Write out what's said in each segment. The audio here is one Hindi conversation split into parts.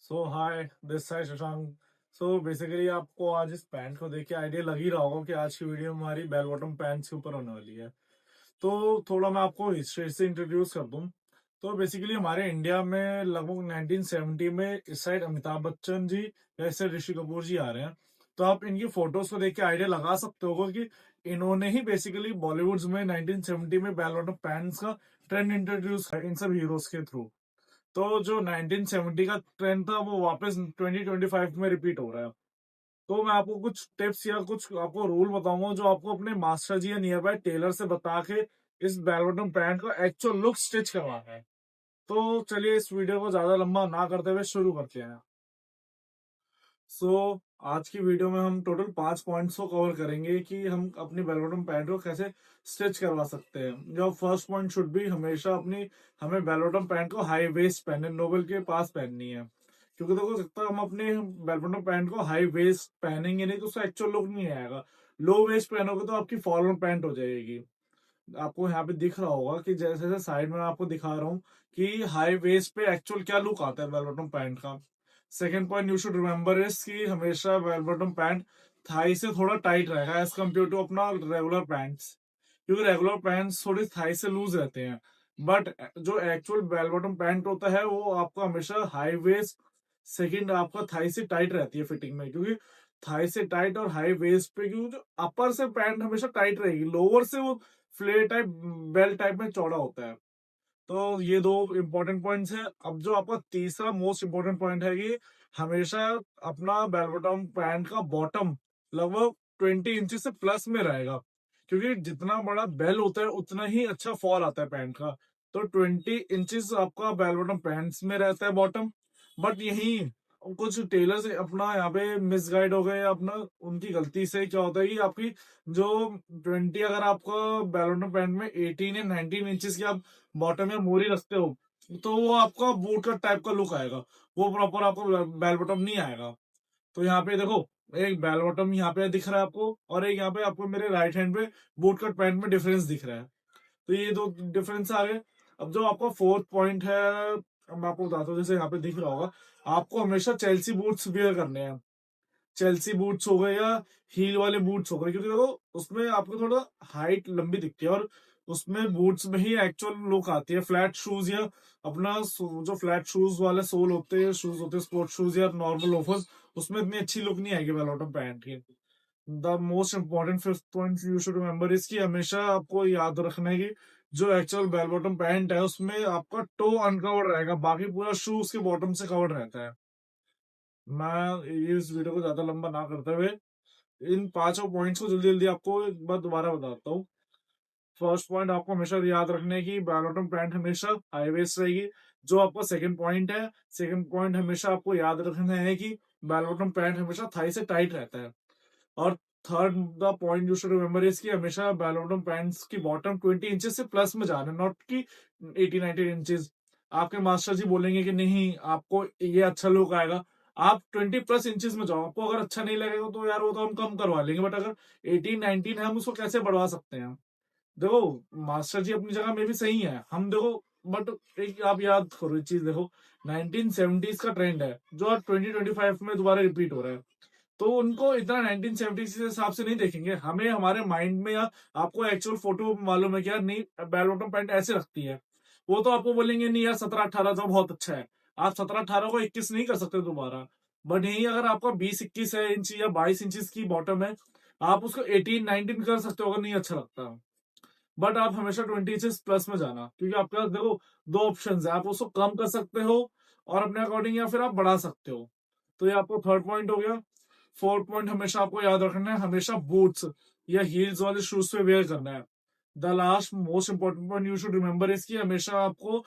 So hi, this side Shashank. So basically आपको आज इस पैंट को देख के आइडिया लग ही रहा होगा कि आज की वीडियो हमारी बेल बॉटम पैंट्स के ऊपर होने वाली है। तो थोड़ा मैं आपको हिस्ट्री से इंट्रोड्यूस कर दूं। तो बेसिकली हमारे इंडिया में लगभग 1970 में इस साइड अमिताभ बच्चन जी या इस साइड ऋषि कपूर जी आ रहे हैं। तो आप इनकी फोटोज को देख के आइडिया लगा सकते हो कि इन्होंने ही बेसिकली बॉलीवुड में 1970 में बेल बॉटम पैंट्स का ट्रेंड इंट्रोड्यूस किया इन सब हीरोज के थ्रू। तो जो 1970 का ट्रेंड था वो वापस 2025 में रिपीट हो रहा है। तो मैं आपको कुछ टिप्स या कुछ आपको रूल बताऊंगा जो आपको अपने मास्टर जी या नियर बाय टेलर से बता के इस बेल बॉटम पैंट का एक्चुअल लुक स्टिच करवाना है। तो चलिए इस वीडियो को ज्यादा लंबा ना करते हुए शुरू करते हैं। सो आज की वीडियो में हम टोटल 5 पॉइंट्स को कवर करेंगे कि हम अपनी बेल बॉटम पैंट को कैसे स्टिच करवा सकते हैं। जो फर्स्ट पॉइंट शुड भी हमेशा अपनी हमें बेल बॉटम पैंट को हाई वेस्ट पहने नोबल के पास पहननी है। क्योंकि देखो सकता हम अपने बेल बॉटम पैंट को हाई वेस्ट पहनेंगे नहीं तो उसका एक्चुअल लुक नहीं आएगा। लो वेस्ट पहनोगे तो आपकी फॉर्मल पैंट हो जाएगी। आपको यहाँ पे दिख रहा होगा कि जैसे जैसे साइड में आपको दिखा रहा हूँ कि हाई वेस्ट पे एक्चुअल क्या लुक आता है बेल बॉटम पैंट का। Second point you should remember is कि हमेशा बेल बॉटम पैंट थाई से थोड़ा टाइट रहेगा एज कम्पेयर टू अपना रेगुलर पैंट्स। क्योंकि रेगुलर पैंट्स थोड़ी थाई से लूज रहते हैं। बट जो एक्चुअल बेल बॉटम पैंट होता है वो आपका हमेशा हाई वेस्ट सेकंड आपका थाई से टाइट रहती है फिटिंग में। क्योंकि थाई से टाइट और हाई वेस्ट पे क्योंकि जो अपर से पैंट हमेशा टाइट रहेगी, लोअर से वो फ्लेयर टाइप बेल टाइप में चौड़ा होता है। तो ये दो इंपॉर्टेंट पॉइंट्स हैं। अब जो आपका तीसरा मोस्ट इंपॉर्टेंट पॉइंट है कि हमेशा अपना बेल बॉटम पैंट का बॉटम लगभग 20 इंच से प्लस में रहेगा। क्योंकि जितना बड़ा बेल होता है उतना ही अच्छा फॉल आता है पैंट का। तो 20 इंचेस आपका बेल बॉटम पैंट्स में रहता है बॉटम। बट यही कुछ टेलर से अपना यहाँ पे मिसगाइड हो गए अपना उनकी गलती से क्या होता है कि आपकी जो 20 अगर आपका बेल बॉटम पैंट में 18 या 19 इंचेस की आप बॉटम या मोरी रखते हो तो वो आपका बूट कट टाइप का लुक आएगा। वो प्रॉपर आपको बेल बॉटम नहीं आएगा। तो यहाँ पे देखो, एक बेल बॉटम यहाँ पे दिख रहा है आपको और एक यहाँ पे आपको मेरे राइट हैंड पे बूट कट पैंट में डिफरेंस दिख रहा है। तो ये दो डिफरेंस आ गए। अब जो आपका फोर्थ पॉइंट है, अब मैं आपको बताता हूँ। जैसे यहाँ पे दिख रहा होगा आपको हमेशा चेल्सी बूट्स वेयर करने हैं। चेल्सी बूट्स हो गए या हील वाले बूट्स हो गए, क्योंकि देखो उसमें आपको थोड़ा हाइट लंबी दिखती है और उसमें बूट्स में ही एक्चुअल लुक आती है। फ्लैट शूज या अपना जो फ्लैट शूज वाले शूज होते हैं स्पोर्ट्स शूज या नॉर्मल लोफर्स, उसमें इतनी अच्छी लुक नहीं आएगी बेल बॉटम पैंट की। The most important fifth point you should remember इसकी हमेशा आपको याद रखना है कि जो एक्चुअल बेल बॉटम पैंट है उसमें आपका टो अनकवर्ड रहेगा, बाकी पूरा शू उसके बॉटम से कवर्ड रहता है। मैं इस वीडियो को ज्यादा लंबा ना करते हुए इन पांचों पॉइंट्स को जल्दी जल्दी आपको एक बार दोबारा बताता हूँ। फर्स्ट पॉइंट आपको हमेशा याद रखने की बेल बॉटम पैंट हमेशा हाई वेस्ट रहेगी। जो आपका सेकंड पॉइंट है, सेकंड पॉइंट हमेशा आपको याद रखना है कि बेल बॉटम पैंट हमेशा थाई से टाइट रहता है। और third the point you should remember is कि हमेशा बेल बॉटम पैंट्स की बॉटम 20 इंचेस से प्लस में जाना, नॉट कि 18-19 इंचेस। आपके मास्टर जी बोलेंगे कि नहीं आपको ये अच्छा लुक आएगा, आप 20 प्लस इंचेस में जाओ। आपको अगर अच्छा नहीं लगेगा तो यार वो तो हम कम करवा लेंगे, बट अगर 18-19 है हम उसको कैसे बढ़वा सकते हैं। देखो मास्टर जी अपनी जगह में भी सही है, हम देखो। बट एक आप याद करो एक चीज, देखो 1970s का ट्रेंड है जो अब 2025 में दोबारा रिपीट हो रहा है। तो उनको इतना 1970 के हिसाब से नहीं देखेंगे, हमें हमारे माइंड में या आपको एक्चुअल फोटो मालूम है क्या नहीं बेल बॉटम पैंट ऐसे रखती है। वो तो आपको बोलेंगे नहीं यार 17-18 तो बहुत अच्छा है। आप 17-18 को 21 नहीं कर सकते दोबारा। बट यही अगर आपका 20-21 है इंच या 22 इंच की बॉटम है, आप उसको 18-19 कर सकते हो अगर नहीं अच्छा लगता। बट आप हमेशा 20 इंचेस प्लस में जाना, क्योंकि आपके पास देखो दो ऑप्शन है, आप उसको कम कर सकते हो और अपने अकॉर्डिंग या फिर आप बढ़ा सकते हो। तो ये आपको थर्ड पॉइंट हो गया। फोर्थ पॉइंट हमेशा आपको याद रखना है, हमेशा बूट्स या हील्स वाले शूज पे वेयर करना है। The last most important point you should remember इसकी हमेशा आपको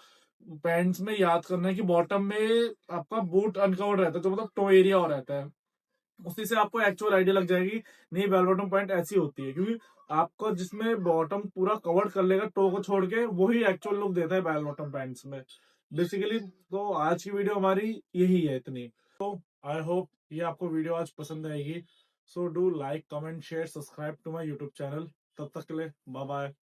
पैंट्स में याद करना है कि बॉटम में आपका बूट अनकवर्ड रहता है, जो मतलब टो एरिया हो रहता है। उसी से आपको एक्चुअल आइडिया लग जाएगी नहीं बेल बॉटम पैंट ऐसी होती है। क्योंकि आपको जिसमें बॉटम पूरा कवर कर लेगा टो को छोड़ के वही एक्चुअल लुक देता है बेल बॉटम पैंट्स में बेसिकली। तो आज की वीडियो हमारी यही है इतनी। आई होप ये आपको वीडियो आज पसंद आएगी। So do like comment share subscribe to my YouTube channel. तब तक के लिए बाय बाय।